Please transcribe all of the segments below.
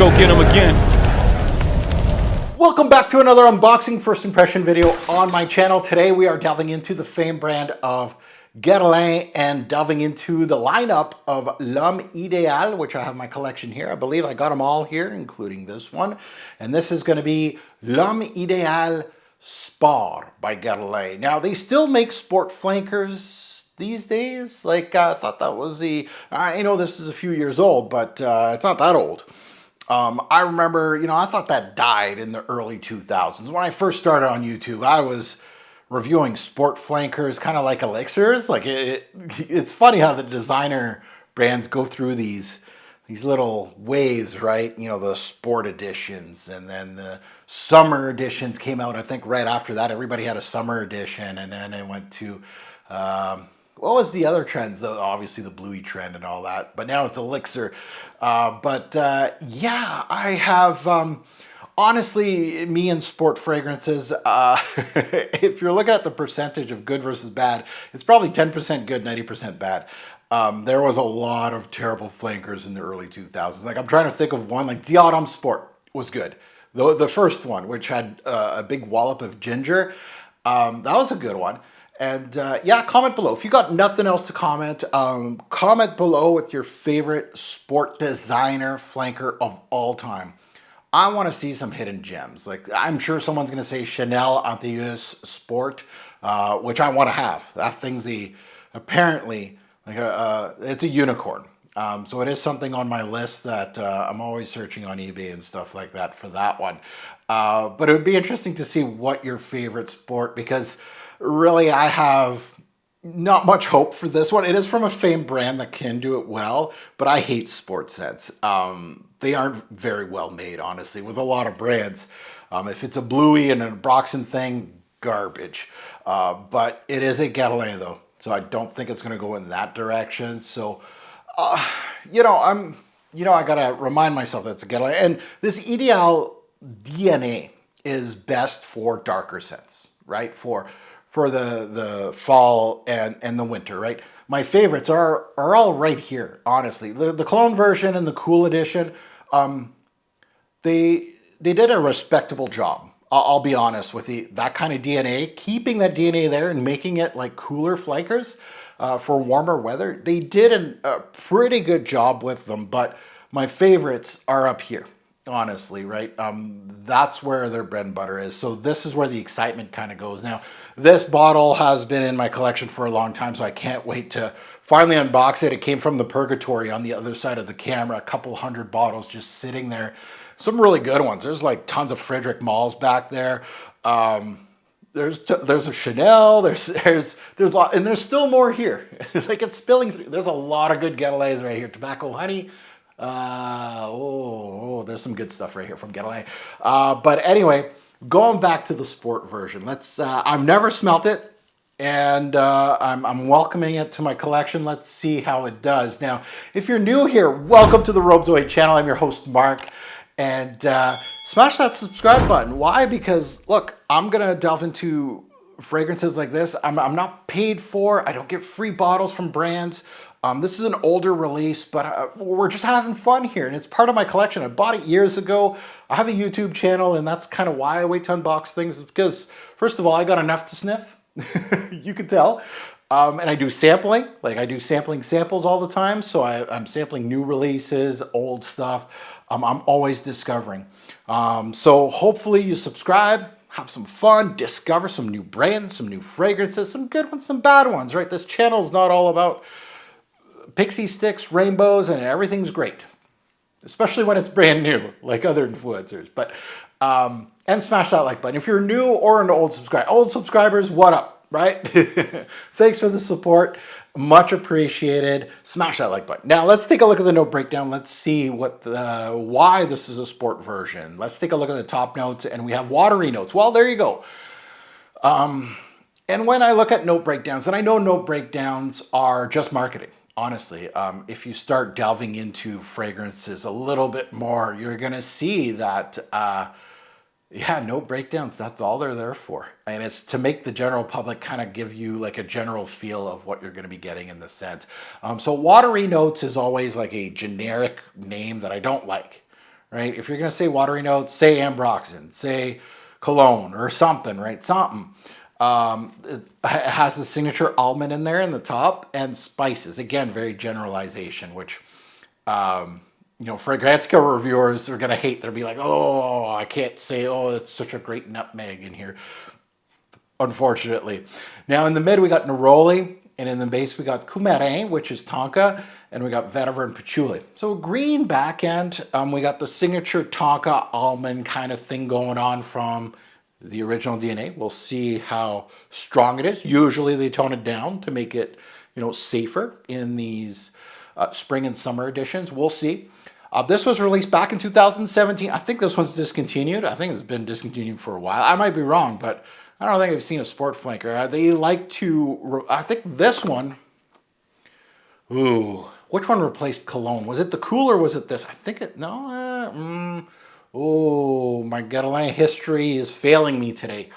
go get him again. Welcome back to another unboxing first impression video on my channel. Today we are delving into the famed brand of Guerlain and delving into the lineup of L'Homme Idéal, which I have my collection here. I believe I got them all here, including this one. And this is going to be L'Homme Idéal Sport by Guerlain. Now, they still make sport flankers these days. Like, I thought that was I know this is a few years old, but it's not that old. I remember, I thought that died in the early 2000s. When I first started on YouTube, I was reviewing sport flankers, kind of like elixirs. Like it's funny how the designer brands go through these little waves, right? The sport editions, and then the summer editions came out. I think right after that, everybody had a summer edition, and then it went to what was the other trends? Obviously the bluey trend and all that, but now it's elixir. Yeah, I have, honestly, me and sport fragrances, if you're looking at the percentage of good versus bad, it's probably 10% good, 90% bad. There was a lot of terrible flankers in the early 2000s. Like, I'm trying to think of one, like L'Homme Sport was good. The first one, which had a big wallop of ginger, that was a good one. And yeah, comment below. If you got nothing else to comment, comment below with your favorite sport designer flanker of all time. I want to see some hidden gems. Like, I'm sure someone's going to say Chanel Anti-US Sport, which I want to have. That thing's apparently, like it's a unicorn. So it is something on my list that I'm always searching on eBay and stuff like that for that one. But it would be interesting to see what your favorite sport, because really, I have not much hope for this one. It is from a famed brand that can do it well, but I hate sport scents. They aren't very well made, honestly, with a lot of brands. If it's a bluey and an Broxton thing, garbage. But it is a Guerlain, though, so I don't think it's going to go in that direction. So, I gotta remind myself that it's a Guerlain. And this Ideal DNA is best for darker scents, right? For the fall and the winter, right? My favorites are all right here, honestly. The cologne version and the cool edition, they did a respectable job. I'll be honest with that kind of DNA, keeping that DNA there and making it like cooler flankers for warmer weather. They did a pretty good job with them, but my favorites are up here. Honestly, right? That's where their bread and butter is. So this is where the excitement kind of goes. Now, this bottle has been in my collection for a long time, so I can't wait to finally unbox it. It came from the Purgatory on the other side of the camera, a couple hundred bottles just sitting there. Some really good ones. There's like tons of Frederic Malls back there. There's a Chanel. There's a lot, and there's still more here. Like, it's spilling through. There's a lot of good Guerlains right here. Tobacco Honey. There's some good stuff right here from Guerlain. But anyway, going back to the sport version, I've never smelt it, and I'm welcoming it to my collection. Let's see how it does. Now, if you're new here, welcome to the Robes Away channel. I'm your host, Mark, and smash that subscribe button. Why? Because look, I'm gonna delve into fragrances like this. I'm not paid for. I don't get free bottles from brands. This is an older release, but we're just having fun here, and it's part of my collection. I bought it years ago. I have a YouTube channel, and that's kind of why I wait to unbox things, because first of all, I got enough to sniff. You can tell. And I do sampling. Like, I do samples all the time, so I'm sampling new releases, old stuff. I'm always discovering. So hopefully you subscribe, have some fun, discover some new brands, some new fragrances, some good ones, some bad ones, right? This channel is not all about pixie sticks, rainbows, and everything's great, especially when it's brand new, like other influencers. But and smash that like button if you're new or an old subscriber. Old subscribers, what up, right? Thanks for the support, much appreciated. Smash that like button. Now let's take a look at the note breakdown. Let's see why this is a sport version. Let's take a look at the top notes, and we have watery notes. Well, there you go. And when I look at note breakdowns, and I know note breakdowns are just marketing. Honestly, if you start delving into fragrances a little bit more, you're going to see that, yeah, no breakdowns. That's all they're there for. And it's to make the general public kind of give you like a general feel of what you're going to be getting in the scent. So watery notes is always like a generic name that I don't like, right? If you're going to say watery notes, say ambroxan, say cologne or something, right? Something. It has the signature almond in there in the top and spices. Again, very generalization, which, you know, Fragrantica reviewers are going to hate. They'll be like, oh, I can't say, oh, it's such a great nutmeg in here, unfortunately. Now in the mid, we got neroli, and in the base, we got coumarin, which is tonka, and we got vetiver and patchouli. So green back end, we got the signature tonka almond kind of thing going on from the original DNA. We'll see how strong it is. Usually they tone it down to make it, you know, safer in these spring and summer editions. We'll see. This was released back in 2017. I think this one's discontinued. I think it's been discontinued for a while. I might be wrong, but I don't think I've seen a sport flanker. They like to, I think this one, ooh, which one replaced cologne? Was it the Cool or was it this? I think it, no, oh, my Guerlain history is failing me today.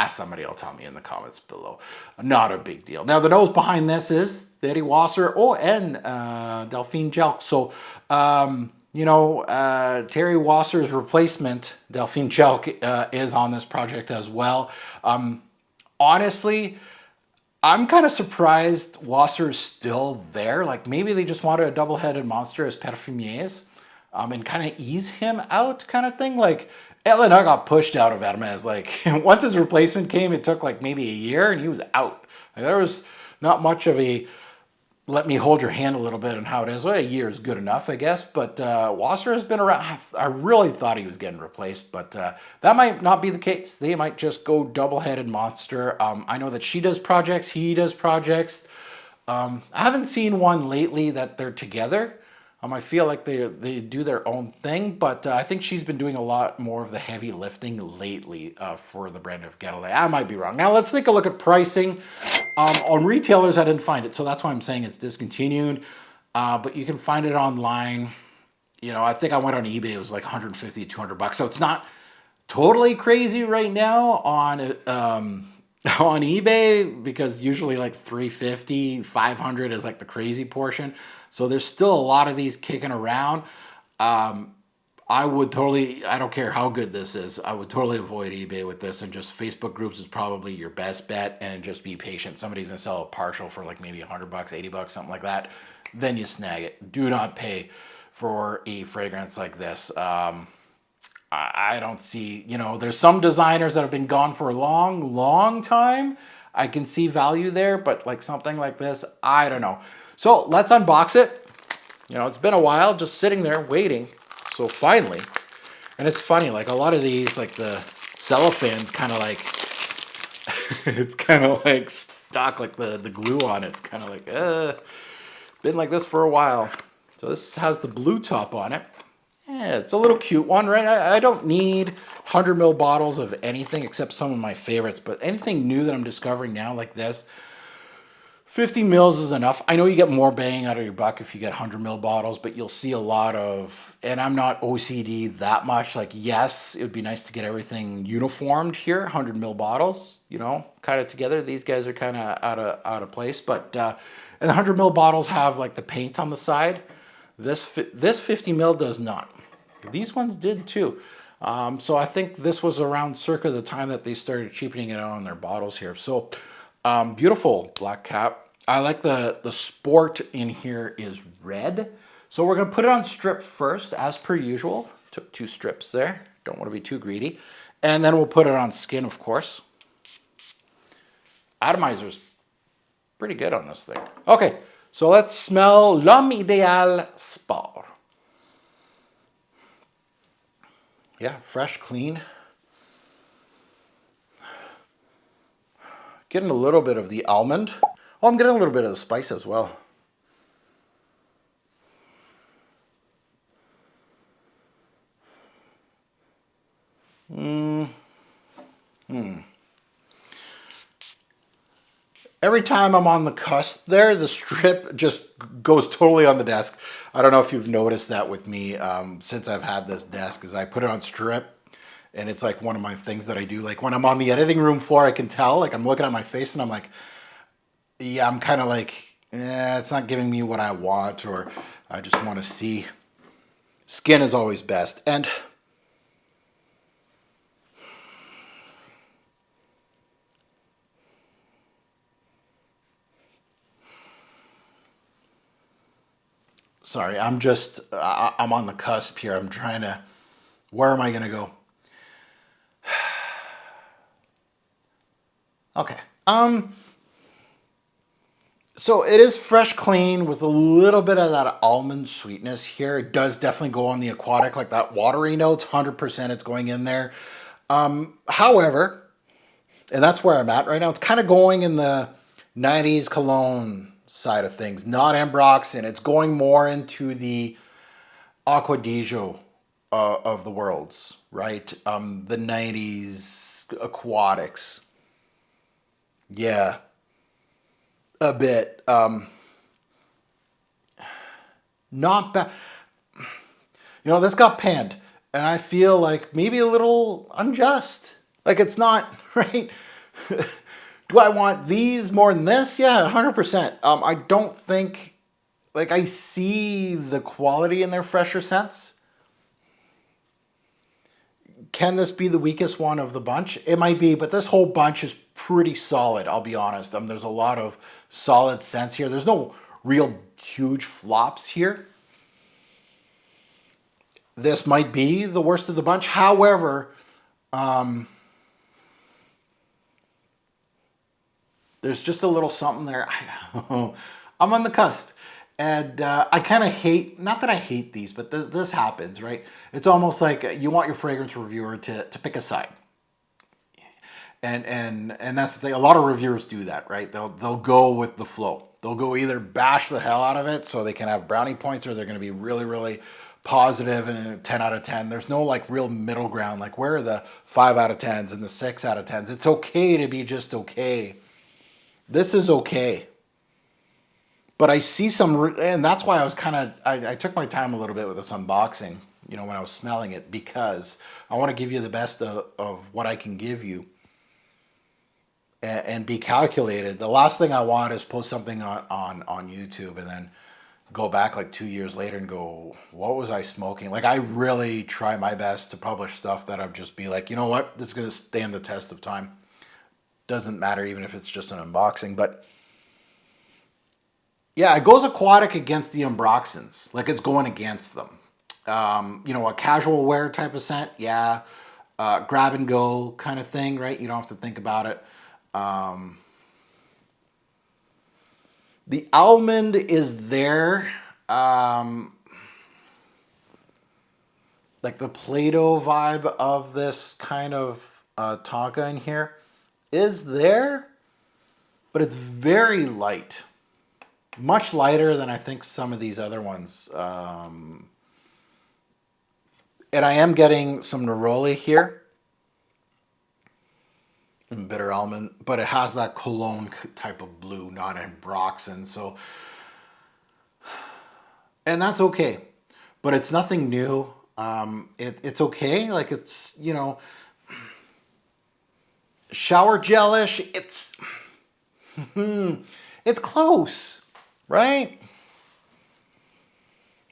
Somebody will tell me in the comments below. Not a big deal. Now, the nose behind this is Thierry Wasser, and Delphine Jelk. So, you know, Thierry Wasser's replacement, Delphine Jelk, is on this project as well. Honestly, I'm kind of surprised Wasser is still there. Like, maybe they just wanted a double-headed monster as Perfumiers, and kind of ease him out kind of thing. Like, Elena got pushed out of Hermes. Like, once his replacement came, it took like maybe a year and he was out. Like, there was not much of a let me hold your hand a little bit on how it is. Well, a year is good enough, I guess. But Wasser has been around. I really thought he was getting replaced, but that might not be the case. They might just go double-headed monster. I know that she does projects, he does projects. I haven't seen one lately that they're together. I feel like they do their own thing, but I think she's been doing a lot more of the heavy lifting lately for the brand of Guerlain. I might be wrong. Now let's take a look at pricing. On retailers, I didn't find it, so that's why I'm saying it's discontinued. But you can find it online. You know, I think I went on eBay. It was like 150, 200 bucks. So it's not totally crazy right now on eBay, because usually like 350, 500 is like the crazy portion. So there's still a lot of these kicking around. I would totally, I don't care how good this is, I would totally avoid eBay with this, and just Facebook groups is probably your best bet, and just be patient. Somebody's gonna sell a partial for like maybe 100 bucks, 80 bucks, something like that. Then you snag it. Do not pay for a fragrance like this. I don't see, you know, there's some designers that have been gone for a long, long time. I can see value there, but like something like this, I don't know. So let's unbox it. You know, it's been a while just sitting there waiting. So finally, and it's funny, like a lot of these, like the cellophane's kind of like, it's kind of like stuck, like the glue on it's kind of like, been like this for a while. So this has the blue top on it. Yeah, it's a little cute one, right? I don't need 100 ml bottles of anything except some of my favorites, but anything new that I'm discovering now like this, 50 mils is enough. I know you get more bang out of your buck if you get 100 ml bottles, but you'll see a lot of, and I'm not OCD that much. Like, yes, it would be nice to get everything uniformed here, 100 ml bottles, you know, kind of together. These guys are kind of out of place, but and the 100 ml bottles have like the paint on the side. This 50 ml does not. These ones did too. So I think this was around circa the time that they started cheapening it out on their bottles here. So beautiful black cap. I like the sport in here is red. So we're going to put it on strip first, as per usual. Took 2 strips there. Don't want to be too greedy. And then we'll put it on skin, of course. Atomizer's pretty good on this thing. Okay, so let's smell L'Homme Idéal Sport. Yeah, fresh, clean. Getting a little bit of the almond. Oh, I'm getting a little bit of the spice as well. Every time I'm on the cusp there, the strip just goes totally on the desk. I don't know if you've noticed that with me since I've had this desk, is I put it on strip, and it's like one of my things that I do. Like when I'm on the editing room floor, I can tell, like I'm looking at my face and I'm like, yeah, I'm kind of like, it's not giving me what I want, or I just want to see Skin is always best. And sorry, I'm on the cusp here. I'm trying to, where am I going to go? Okay. So it is fresh, clean with a little bit of that almond sweetness here. It does definitely go on the aquatic, like that watery notes. 100% it's going in there. However, and that's where I'm at right now. It's kind of going in the 90s cologne side of things, not ambroxan. It's going more into the Aqua di Gio of the worlds, right? The 90s aquatics. Yeah, a bit. Not bad. You know, this got panned, and I feel like maybe a little unjust. Like it's not right. Do I want these more than this? Yeah, 100%. I don't think like I see the quality in their fresher scents. Can this be the weakest one of the bunch? It might be, but this whole bunch is pretty solid. I'll be honest. There's a lot of solid scents here. There's no real huge flops here. This might be the worst of the bunch. However, there's just a little something there. I'm on the cusp. And I kind of hate, not that I hate these, but this happens, right? It's almost like you want your fragrance reviewer to pick a side. And that's the thing. A lot of reviewers do that, right? They'll go with the flow. They'll go either bash the hell out of it so they can have brownie points, or they're going to be really, really positive and 10 out of 10. There's no like real middle ground. Like where are the 5 out of 10s and the 6 out of 10s? It's okay to be just okay. This is okay. But I see some, and that's why I was kind of, I took my time a little bit with this unboxing, you know, when I was smelling it, because I want to give you the best of what I can give you and be calculated. The last thing I want is post something on YouTube and then go back like 2 years later and go, what was I smoking? Like I really try my best to publish stuff that I'd just be like, you know what, this is going to stand the test of time. Doesn't matter even if it's just an unboxing, but yeah, it goes aquatic against the ambroxans. Like it's going against them. You know, a casual wear type of scent, yeah. Grab and go kind of thing, right? You don't have to think about it. The almond is there. Like the Play-Doh vibe of this kind of Tonka in here is there, but it's very light. Much lighter than I think some of these other ones. And I am getting some neroli here. And bitter almond. But it has that cologne type of blue, not ambroxan. So, and that's okay. But it's nothing new. It's okay. Like it's, you know, shower gelish. It's close. Right?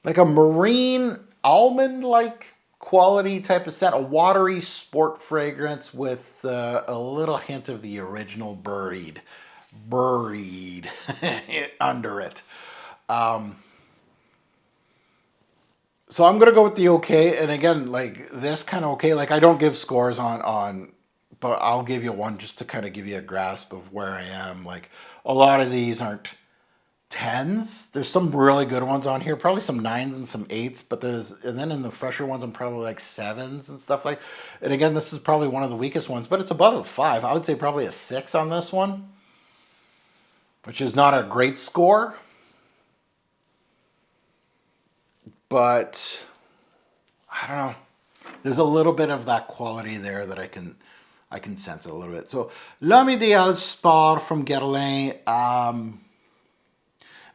Like a marine almond-like quality type of scent, a watery sport fragrance with a little hint of the original buried under it. So I'm gonna go with the okay, and again, like this kind of okay. Like I don't give scores on, but I'll give you one just to kind of give you a grasp of where I am. Like a lot of these aren't 10s. There's some really good ones on here, probably some 9s and some 8s, but and then in the fresher ones I'm probably like 7s and stuff like. And again, this is probably one of the weakest ones, but it's above a 5. I would say probably a 6 on this one, which is not a great score, but I don't know. There's a little bit of that quality there that I can sense a little bit. So L'Homme Idéal Sport from Guerlain.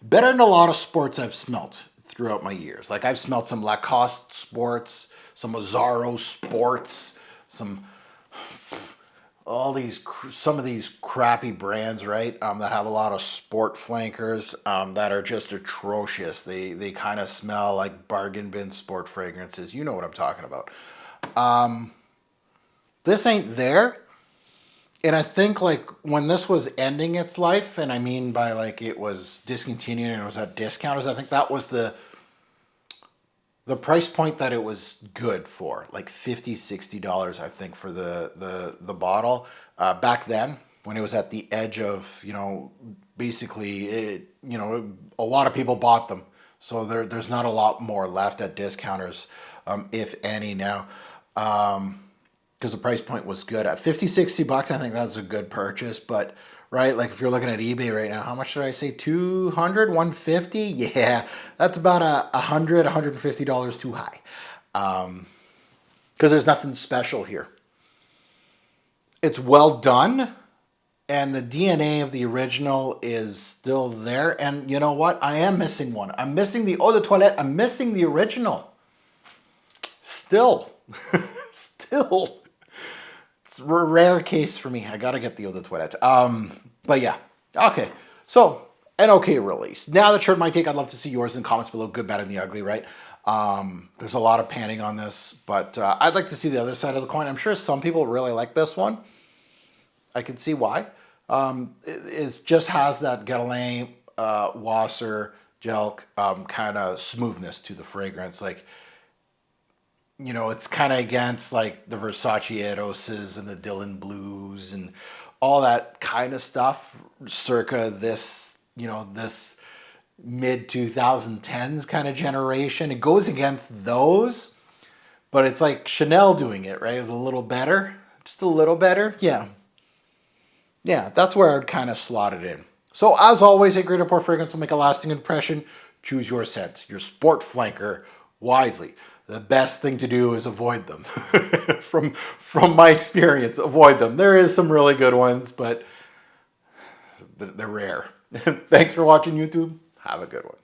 Better than a lot of sports I've smelt throughout my years. Like I've smelt some Lacoste sports, some Azzaro sports, some some of these crappy brands, right? That have a lot of sport flankers that are just atrocious. They kind of smell like bargain bin sport fragrances. You know what I'm talking about. This ain't there. And I think like when this was ending its life, and I mean by like it was discontinued and it was at discounters, I think that was the price point that it was good for, like $50-$60, I think, for the bottle. Back then, when it was at the edge of, basically, a lot of people bought them. So there's not a lot more left at discounters, if any now. Because the price point was good. At $50-$60, I think that's a good purchase. But, right, like if you're looking at eBay right now, how much did I say? 200, 150? Yeah, that's about $100, $150 too high. Because there's nothing special here. It's well done, and the DNA of the original is still there. And you know what? I am missing one. I'm missing the eau de toilette. I'm missing the original. Still. Still. It's a rare case for me. I gotta get the eau de toilette. But yeah. Okay. So, an okay release. Now that you heard my take, I'd love to see yours in comments below. Good, bad, and the ugly, right? There's a lot of panning on this, but I'd like to see the other side of the coin. I'm sure some people really like this one. I can see why. It just has that Guerlain Wasser gel kind of smoothness to the fragrance. Like, it's kind of against like the Versace Eroses and the Dylan Blues and all that kind of stuff circa this, this mid 2010s kind of generation. It goes against those, but it's like Chanel doing it, right? It's a little better, just a little better. Yeah. Yeah, that's where I'd kind of slot it in. So as always, a great import fragrance will make a lasting impression. Choose your scents, your sport flanker wisely. The best thing to do is avoid them. From my experience, avoid them. There is some really good ones, but they're rare. Thanks for watching YouTube. Have a good one.